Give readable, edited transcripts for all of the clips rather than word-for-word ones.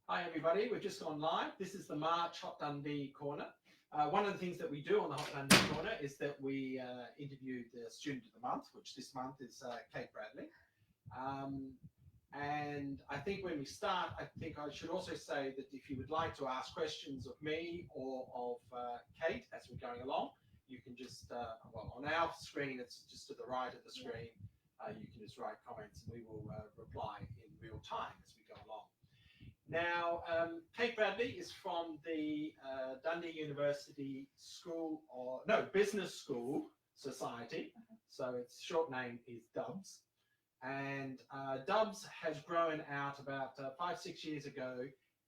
Hi everybody, we've just gone live. This is the March Hot Dundee Corner. One of the things that we do on the Hot Dundee Corner is that we interview the Student of the Month, which this month is Kate Bradley. And I think when we start, I think I should also say that if you would like to ask questions of me or of Kate as we're going along, you can just, well, on our screen, it's just to the right of the screen, you can just write comments and we will reply in real time as we go along. Now, Kate Bradley is from the Dundee University School, or no, Business School Society. So its short name is DUBS. And DUBS has grown out about 5-6 years ago.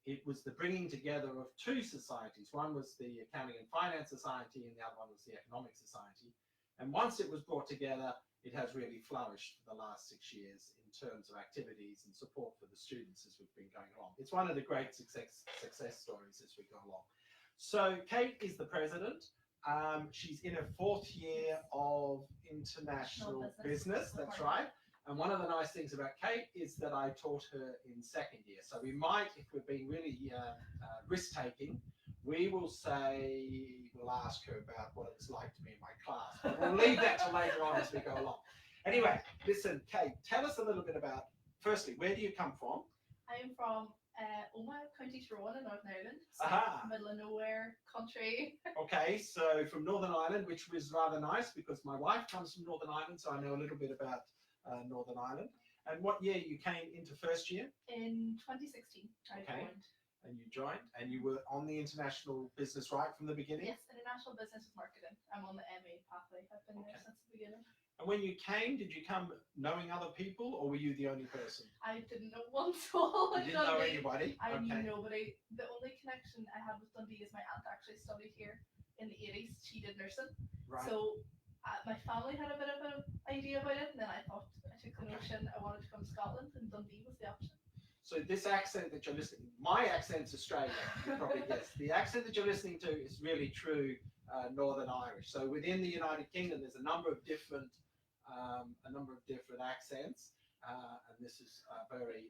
It was the bringing together of two societies. One was the Accounting and Finance Society and the other one was the Economic Society. And once it was brought together, it has really flourished for the last 6 years in terms of activities and support for the students as we've been going along. It's one of the great success stories as we go along. So Kate is the president. She's in her 4th year of international business. That's right. And one of the nice things about Kate is that I taught her in 2nd year. So we might, if we're being really risk-taking, we will say, we'll ask her about what it was like to be in my class. But we'll leave that till later on as we go along. Anyway, listen, Kate, tell us a little bit about, firstly, where do you come from? I'm from Omagh, County Tyrone in Northern Ireland. So middle of nowhere country. Okay, so from Northern Ireland, which was rather nice because my wife comes from Northern Ireland, so I know a little bit about Northern Ireland. And what year you came into 1st year? In 2016, I joined. And you joined, and you were on the international business right from the beginning? Yes, international business with marketing. I'm on the MA pathway. I've been there since the beginning. And when you came, did you come knowing other people, or were you the only person? I didn't know one soul. You didn't know anybody? I knew nobody. The only connection I had with Dundee is my aunt actually studied here in the 80s. She did nursing. Right. So my family had a bit of an idea about it, and then I thought, I took the notion I wanted to come to Scotland, and Dundee was the option. So this accent that you're listening, my accent's Australian, you probably guessed. The accent that you're listening to is really true Northern Irish. So within the United Kingdom, there's a number of different accents, and this is very,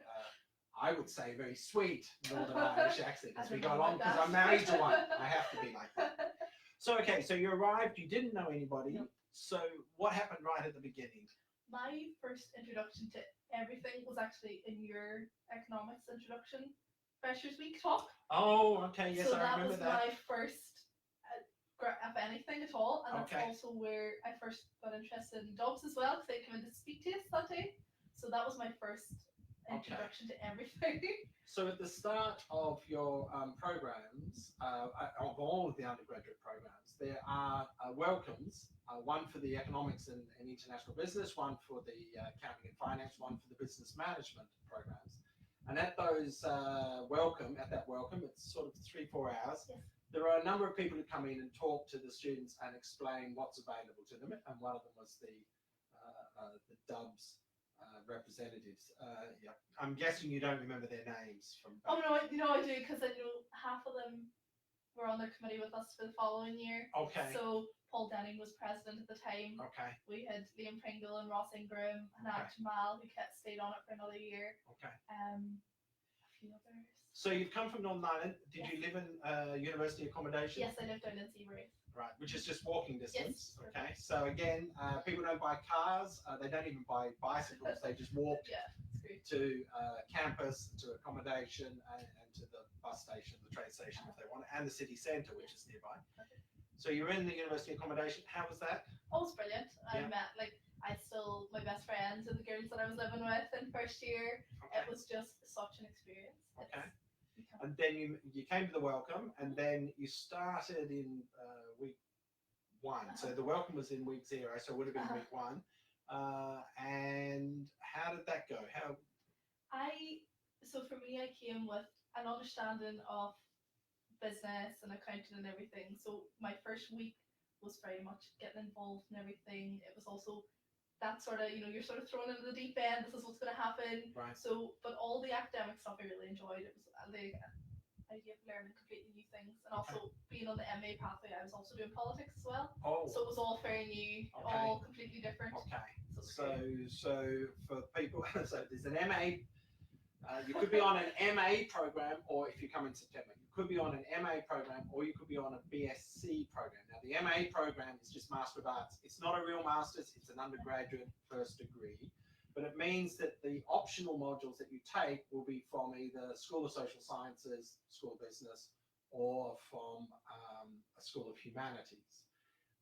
I would say, very sweet Northern Irish accent as we go along, because I'm married to one. I have to be like that. So okay, so you arrived, you didn't know anybody. No. So what happened right at the beginning? My first introduction to everything was actually in your economics introduction Freshers Week talk. Oh, okay, yes, so I remember that. So that was my first of anything at all, and that's also where I first got interested in DUBS as well, because they came in to speak to us that day. So that was my first introduction to everything. So at the start of your programs, of all of the undergraduate programs, there are welcomes, one for the economics and international business, one for the accounting and finance, one for the business management programs. And at those welcome, it's sort of 3-4 hours. Yes. There are a number of people who come in and talk to the students and explain what's available to them. And one of them was the DUBS representatives. Yeah, I'm guessing you don't remember their names from. Oh no, I do, because I know half of them were on their committee with us for the following year. Okay. So Paul Denning was president at the time. Okay. We had Liam Pringle and Ross Ingram, Hannah Jamal, who stayed on it for another year. Okay. A few others. So you've come from Northern Ireland. Did you live in university accommodation? Yes, I lived down in Seabury. Right, which is just walking distance. Yes. Okay, so again, people don't buy cars. They don't even buy bicycles. They just walk to campus, to accommodation, and to the bus station, the train station if they want, and the city centre, which is nearby. Okay. So you're in the university accommodation. How was that? Oh, it was brilliant. I met my best friends and the girls that I was living with in first year. Okay. It was just such an experience. Okay. And then you came to the welcome, and then you started in week 1. So the welcome was in week 0, so it would have been week 1. And how did that go? So for me, I came with an understanding of business and accounting and everything. So my first week was very much getting involved in everything. It was also that sort of, you're sort of thrown into the deep end. This is what's going to happen. Right. So, but all the academic stuff I really enjoyed. It was the idea of learning completely new things, and also being on the MA pathway, I was also doing politics as well. Oh. So it was all very new, all completely different. Okay. So for people, so there's an MA You could be on an MA program, or if you come in September, you could be on an MA program, or you could be on a BSc program. Now, the MA program is just Master of Arts. It's not a real master's, it's an undergraduate first degree, but it means that the optional modules that you take will be from either School of Social Sciences, School of Business, or from a School of Humanities.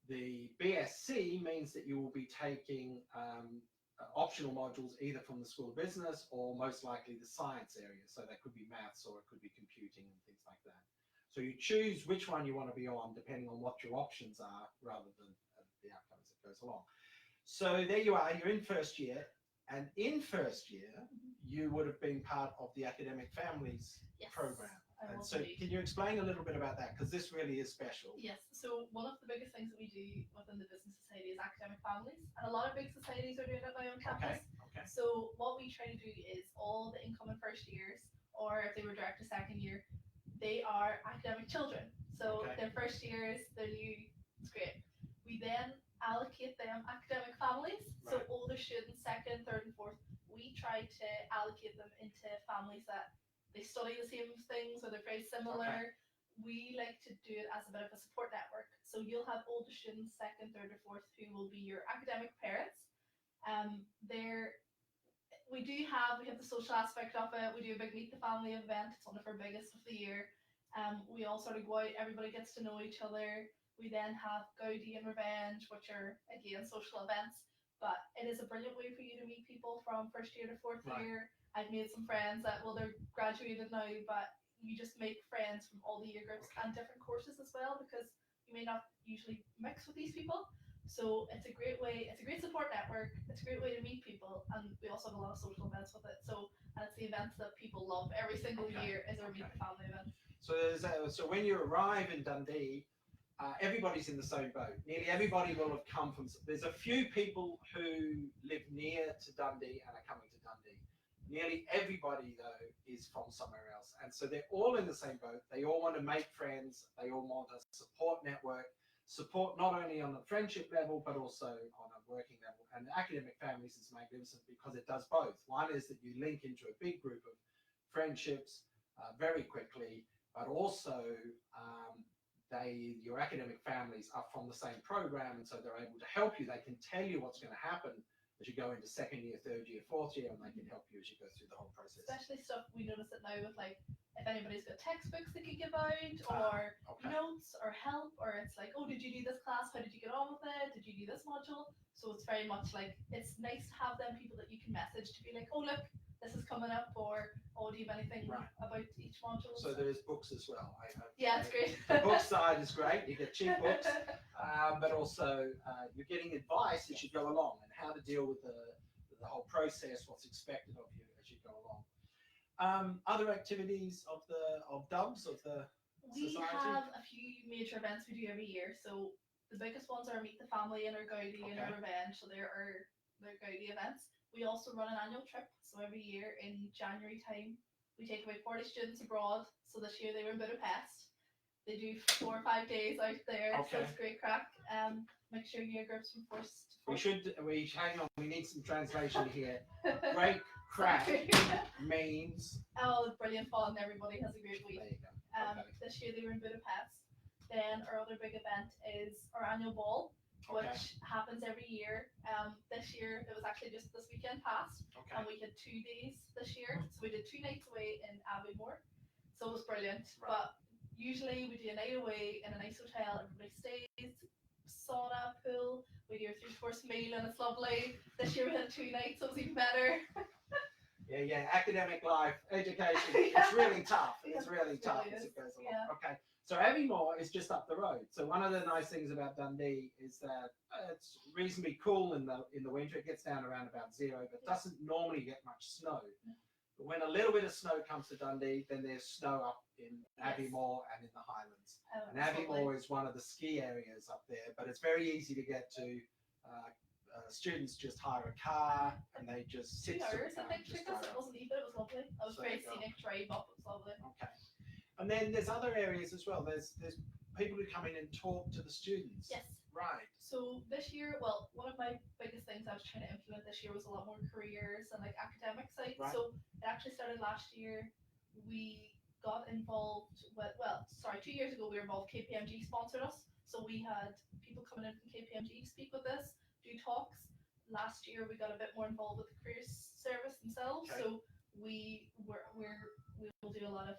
The BSc means that you will be taking optional modules either from the School of Business or most likely the science area. So that could be maths or it could be computing and things like that. So you choose which one you want to be on depending on what your options are rather than the outcomes that goes along. So there you are, you're in first year, and in first year you would have been part of the Academic Families program. And so can you explain a little bit about that? Because this really is special. Yes, so one of the biggest things that we do within the Business Society is academic families, and a lot of big societies are doing it now on campus. Okay. So what we try to do is all the incoming first years, or if they were direct to second year, they are academic children. So their first years, they're new, it's great. We then allocate them academic families, so older students, second, third and fourth, we try to allocate them into families that they study the same things or they're very similar. We like to do it as a bit of a support network. So you'll have older students, second, third, or fourth, who will be your academic parents. We have the social aspect of it. We do a big meet the family event. It's one of our biggest of the year. We all sort of go out, everybody gets to know each other. We then have Gaudi and Revenge, which are again social events. But it is a brilliant way for you to meet people from first year to fourth year. I've made some friends that, well, they're graduated now, but you just make friends from all the year groups and different courses as well, because you may not usually mix with these people. So it's a great way, it's a great support network, it's a great way to meet people, and we also have a lot of social events with it. So, and it's the events that people love every single year is our Meet the Family event. So so when you arrive in Dundee, everybody's in the same boat. Nearly everybody will have come from, there's a few people who live near to Dundee and are coming to Dundee. Nearly everybody, though, is from somewhere else. And so they're all in the same boat. They all want to make friends. They all want a support network, support not only on a friendship level, but also on a working level. And Academic Families is magnificent because it does both. One is that you link into a big group of friendships very quickly, but also your academic families are from the same program, and so they're able to help you. They can tell you what's going to happen as you go into second year, third year, fourth year, and they can help you as you go through the whole process. Especially stuff we notice it now with, like, if anybody's got textbooks they could give out, or notes, or help, or it's like, oh, did you do this class? How did you get on with it? Did you do this module? So it's very much like, it's nice to have them people that you can message to be like, oh, look, this is coming up, or oh, do you have anything about each module? So there's books as well. Yeah, it's great. The book side is great. You get cheap books, but also you're getting advice as you go along and how to deal with the whole process, what's expected of you as you go along. Other activities of Dubs of the we society? have a few major events we do every year. So the biggest ones are Meet the Family and our Gaudi and our Revenge. So there are their Gaudi events. We also run an annual trip. So every year in January time, we take about 40 students abroad. So this year they were in Budapest. They do 4 or 5 days out there. So it's great crack. Make sure year groups from first. Hang on, we need some translation here. Great crack means. Oh, brilliant fun. Everybody has a great week. There you go. This year they were in Budapest. Then our other big event is our annual ball, which happens every year. This year it was actually just this weekend past, and we had 2 days this year. So we did 2 nights away in Abbeymoor, so it was brilliant. But usually we do a night away in a nice hotel. Everybody stays, sauna, pool. We do a 3-course meal, and it's lovely. This year we had 2 nights, so it was even better. Yeah, academic life, education, it's really tough. It's really tough as it goes along. Okay, so Abbeymoor is just up the road. So one of the nice things about Dundee is that it's reasonably cool in the winter. It gets down around about 0, but doesn't normally get much snow. But when a little bit of snow comes to Dundee, then there's snow up in Abbeymoor and in the Highlands. And Abbeymoor is one of the ski areas up there, but it's very easy to get to. Students just hire a car and they just sit. 2 hours, I think, because it wasn't even. It was lovely. It was very scenic drive up. It was lovely. Okay, and then there's other areas as well. There's people who come in and talk to the students. Yes. Right. So this year, well, one of my biggest things I was trying to implement this year was a lot more careers and like academic sides. Right. So it actually started last year. We got involved with, well, sorry, 2 years ago we were involved. KPMG sponsored us, so we had people coming in from KPMG to speak with us, do talks. Last year we got a bit more involved with the careers service themselves. Okay. So we'll do a lot of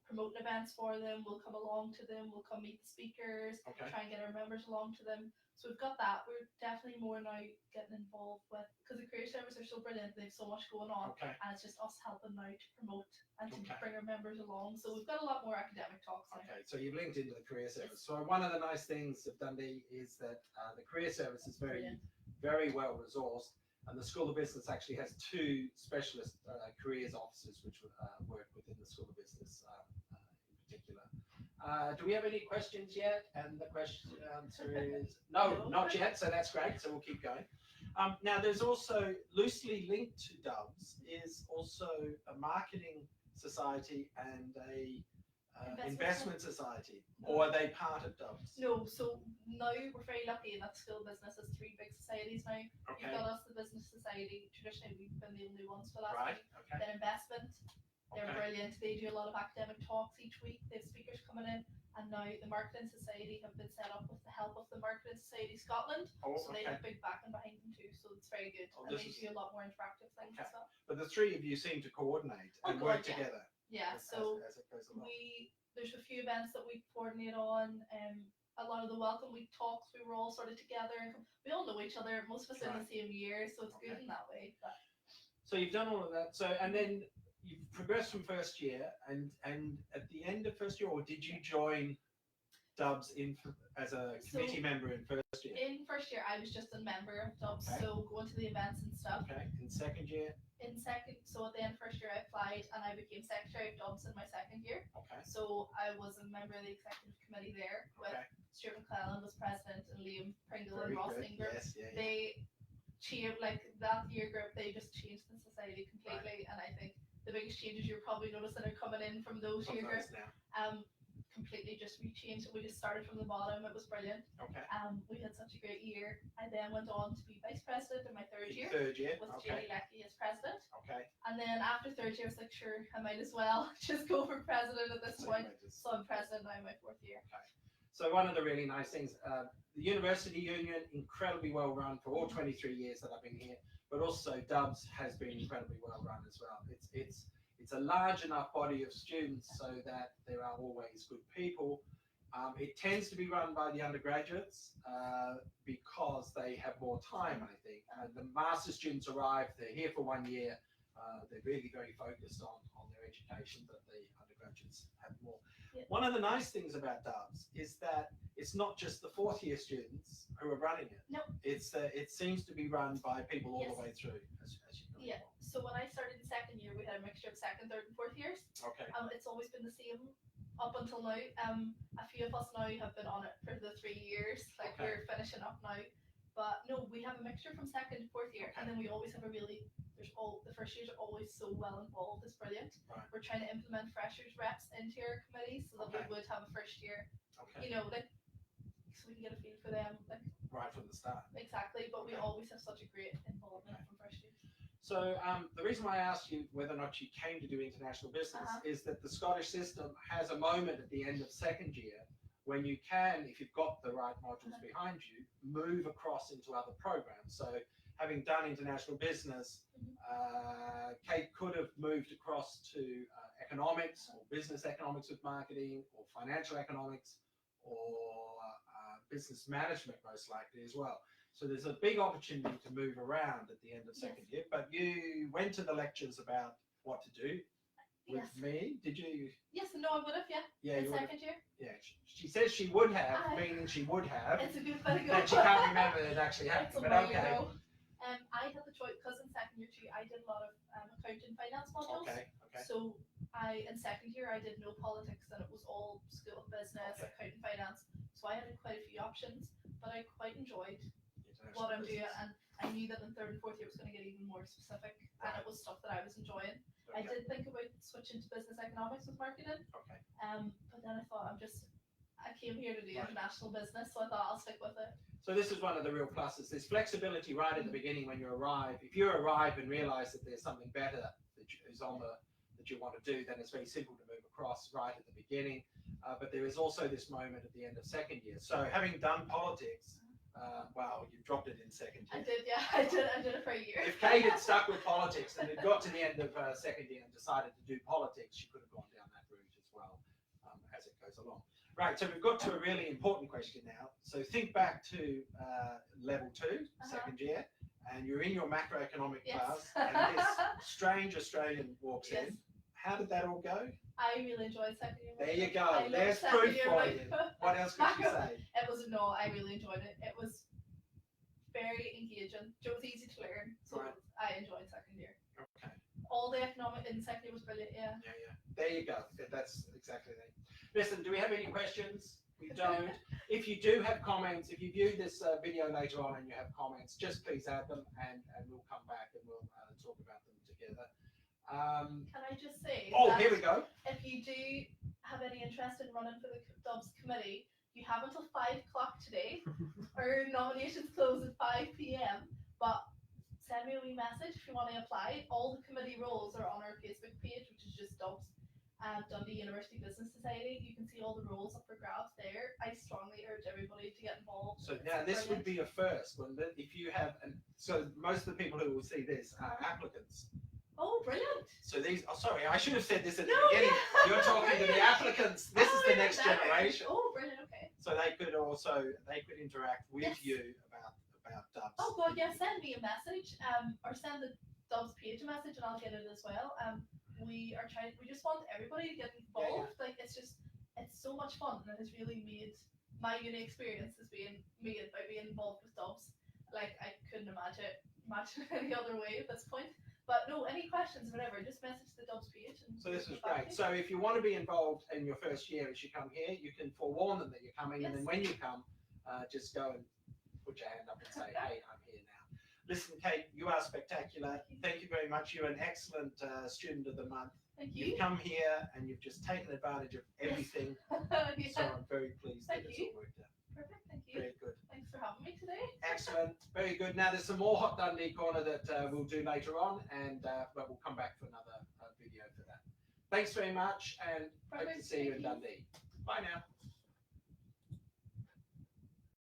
promoting events for them. We'll come along to them. We'll come meet the speakers. Okay. Try and get our members along to them. So we've got that. We're definitely more now getting involved with, because the career service are so brilliant. They have so much going on, Okay. and it's just us helping now to promote and to Okay. bring our members along. So we've got a lot more academic talks now. Okay, so you've linked into the career service. So one of the nice things of Dundee is that the career service is Brilliant. very well resourced, and the School of Business actually has 2 specialist careers officers which work within the School of Business in particular. Do we have any questions yet? And the question answer is no, not yet. So that's great. So we'll keep going. Now, there's also loosely linked to Dubs is also a marketing society and a investment society, or are they part of Dubs? No, so now we're very lucky in that School of Business has 3 big societies now. Okay. You've got us, the Business Society. Traditionally, we've been the only ones for the last Right. week. Okay. Then investment. They're Okay. brilliant. They do a lot of academic talks each week. They have speakers coming in. And now the Marketing Society have been set up with the help of the Marketing Society Scotland. Oh, So they okay. have big backing behind them too. So it's very good. Oh, And this they is- do a lot more interactive things Okay. and stuff. But the 3 of you seem to coordinate Oh, and God, work yeah. together. Yeah. as So it goes along. there's a few events that we coordinate on. A lot of the Welcome Week talks, we were all sort of together. And we all know each other. Most of us in the Right. same year. So it's good Okay. in that way. But So you've done all of that. So and then you've progressed from first year, and at the end of first year, or did you join Dubs as a committee member in first year? in first year, I was just a member of Dubs. Okay. So going to the events and stuff. Okay. In second year. In second, so at the end of first year I applied and I became secretary of Dubs in my second year. Okay. So I was a member of the executive committee there with Okay. Stuart McClellan was president and Liam Pringle Very and Ross good. Ingram. Yes. Yeah. They changed, like that year group, they just changed the society completely. And I think the biggest changes you're probably noticing are coming in from those From year those groups. now. Completely just rechanged. We just started from the bottom. It was brilliant. Okay. We had such a great year. I then went on to be vice president in my third year Third year. with Okay. Jamie Leckie as president. Okay. And then after third year, I was like, sure, I might as well just go for president at this So point. you might just- So I'm president now in my 4th year. So one of the really nice things, the University Union, incredibly well run for all 23 years that I've been here, but also Dubs has been incredibly well run as well. It's a large enough body of students so that there are always good people. It tends to be run by the undergraduates because they have more time, I think. The master students arrive, they're here for 1 year, they're really very focused on their education, but the undergraduates have more. Yeah. One of the nice things about Dubs is that it's not just the 4th year students who are running it. No. It seems to be run by people all Yes. the way through, as you know. Yeah. So when I started in second year, we had a mixture of second, third, and 4th years. Okay. It's always been the same up until now. A few of us now have been on it for the 3 years. Like Okay. we're finishing up now. But no, we have a mixture from second to 4th year, Okay. and then we always have the first years are always so well involved. It's brilliant. Right. We're trying to implement freshers reps into our committee so that Okay. we would have a first year, Okay. you know, like so we can get a feel for them, like Right from the start. exactly. But we Okay. always have such a great involvement Okay. from first years. So the reason why I asked you whether or not you came to do international business is that the Scottish system has a moment at the end of second year when you can, if you've got the right modules behind you, move across into other programs. So having done international business, Kate could have moved across to economics or business economics with marketing or financial economics or business management most likely as well. So there's a big opportunity to move around at the end of second year, but you went to the lectures about what to do with Yes. me. Did you? Yes, no, I would have, yeah. Yeah, In you would have. second year. Yeah, she says she would have, I- meaning she would have, It's a good bit ago. and she can't remember it actually It's happening, a but while okay. ago. I had the choice because in second year too, I did a lot of accounting finance modules. Okay, okay. So in second year I did no politics and it was all school of business, Okay. accounting finance. So I had quite a few options, but I quite enjoyed International what I'm doing, business. and I knew that in third and 4th year it was going to get even more specific, and Right. it was stuff that I was enjoying. I Okay, did think about switching to business economics with marketing, okay. but then I thought I came here to do Right. international business, so I thought I'll stick with it. So this is one of the real pluses. There's flexibility right at the beginning when you arrive. If you arrive and realise that there's something better that is on the that you want to do, then it's very simple to move across right at the beginning. But there is also this moment at the end of second year. So having done politics, wow, you've dropped it in second I year. did, yeah, I did it for a year. If Kate had stuck with politics and had got to the end of second year and decided to do politics, she could have gone down that route as well as it goes along. Right, so we've got to a really important question now. So think back to level 2, second year, and you're in your macroeconomic Yes. class, and this strange Australian walks Yes. in. How did that all go? I really enjoyed second year. There you go. I loved There's second proof year for life. you. What else could you say? It was, no, I really enjoyed it. It was very engaging. It was easy to learn, so Right. I enjoyed second year. Okay. All the economic in second year was brilliant, yeah. Yeah. There you go. That's exactly that. Listen, do we have any questions? We don't. If you do have comments, if you view this video later on and you have comments, just please add them and we'll come back and we'll talk about them together. Can I just say, Oh, that here we go. if you do have any interest in running for the Dubs committee, you have until 5 o'clock today. Our nominations close at 5 p.m. But send me a wee message if you want to apply. All the committee roles are on our Facebook page, which is just Dubs and Dundee University Business Society. You can see all the roles up for grabs there. I strongly urge everybody to get involved. So now this would be a first. If you have, so most of the people who will see this are applicants. Oh, brilliant! So these, sorry, I should have said this at the No, beginning. yeah. You're talking to the applicants. This is the even next better. generation. Oh, brilliant! Okay. So they could interact with Yes. you about Dubs. Oh God, yeah. Send me a message, or send the Dubs page a message, and I'll get it as well. We just want everybody to get involved. Like it's so much fun, and it has really made my uni experience as being made by being involved with Dubs. Like I couldn't imagine it any other way at this point. But no, any questions, whatever, just message the Dubs page. And So this is get back great. to you. So if you want to be involved in your first year as you come here, you can forewarn them that you're coming, and then when you come, just go and put your hand up and say, hey, I'm here now. Listen, Kate, you are spectacular. Thank you very much. You're an excellent student of the month. Thank you. You've come here and you've just taken advantage of everything. Yeah. So I'm very pleased that Thank it's you. all worked out. Perfect. Thank you. Very good. Thanks for having me today. Excellent. Very good. Now there's some more Hot Dundee Corner that we'll do later on, and but we'll come back for another video for that. Thanks very much, and hope to Perfect. see you in Thank you. Dundee. Bye now.